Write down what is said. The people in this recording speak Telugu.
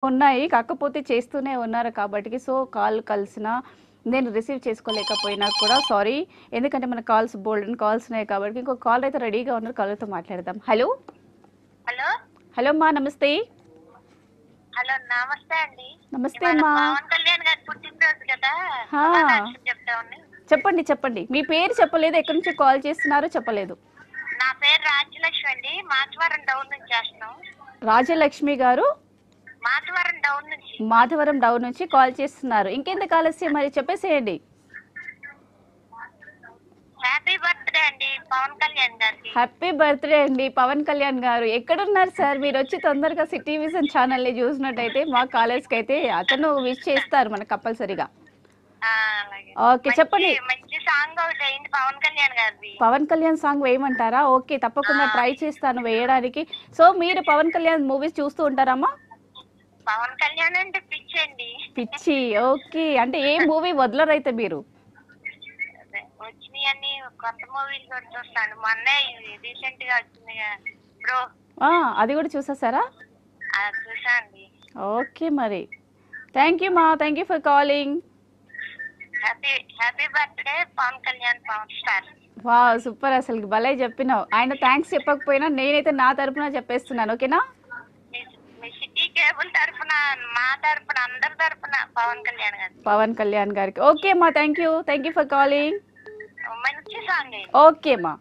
ఉన్నాయి. కాకపోతే చేస్తూనే ఉన్నారు కాబట్టికి సో, కాల్ కలిసినా నేను రిసీవ్ చేసుకోలేకపోయినా కూడా సారీ. ఎందుకంటే మన కాల్స్ బోలెడన్ని కాల్స్ ఉన్నాయి కాబట్టి ఇంకొక కాలర్ అయితే రెడీగా ఉన్నారు. కాలర్‌తో మాట్లాడదాం. హలో! హలో! హలో అమ్మా! నమస్తే. హలో! నమస్తే అండి. నమస్తే ఇవాళ అమ్మా! పవన్ కళ్యాణ్ గారి పుట్టినరోజు కదా! ఆ! శుభాకాంక్షలు చెప్దామని. చెప్పండి. చెప్పండి. మీ పేరు చెప్పలేదు. ఎక్కడి నుంచి కాల్ చేస్తున్నారో చెప్పలేదు. నా పేరు రాజ్యలక్ష్మి అండి. మాచవరం డౌన్ నుంచి చేస్తున్నాం. రాజలక్ష్మి గారు మాచవరం డౌన్ నుంచి. మాధవరం డౌన్ నుంచి కాల్ చేస్తున్నారు. ఇంకెందుకు ఆలస్యం మరి చెప్పేసేయండి. హ్యాపీ బర్త్‌డే అండి పవన్ కళ్యాణ్ గారికి. హ్యాపీ బర్త్‌డే అండి పవన్ కళ్యాణ్ గారు. ఎక్కడున్నారు సార్? మీరొచ్చి తొందరగా సిటీ విజన్ ఛానల్‌ని చూసినట్టయితే మా కాలర్స్‌కైతే అతను విష్ చేస్తారు మనకు కంపల్సరీగా. ఆ! అలాగే. ఓకే. చెప్పండి. మంచి సాంగ్ ఒకటి వేయండి పవన్ కళ్యాణ్ గారిది. పవన్ కళ్యాణ్ సాంగ్ వేయమంటారా? ఓకే. తప్పకుండా ట్రై చేస్తాను వేయడానికి. సో, మీరు పవన్ కళ్యాణ్ మూవీస్ చూస్తూ ఉంటారమ్మా? పవన్ కళ్యాణ్ అంటే పిచ్చండి. పిచ్చి. ఓకే. అంటే ఏ మూవీ వదలరైతే మీరు? అదే వచ్చినయన్ని కొత్త మూవీలు కూడా చూస్తాను. మొన్నే రీసెంట్‌గా వచ్చిందిగా బ్రో. ఆ! అది కూడా చూసేసారా? అది చూసా అండి. ఓకే మరి. థాంక్ యూ మా. Thank you for calling. Happy birthday Pawan Kalyan power star. Wow! Super అసలుకి భలే చెప్పినావు. ఆయన థాంక్స్ చెప్పకపోయినా నేనైతే నా తరపున చెప్పేస్తున్నాను. ఓకేనా? మీ సిటీ కేబుల్ తరపున, మా తరపున, అందరి తరపున పవన్ కళ్యాణ్ గారు. పవన్ కళ్యాణ్ గారికి. ఓకే అమ్మా. Thank you. Thank you for calling. మంచి సాంగ్. ఓకే అమ్మా.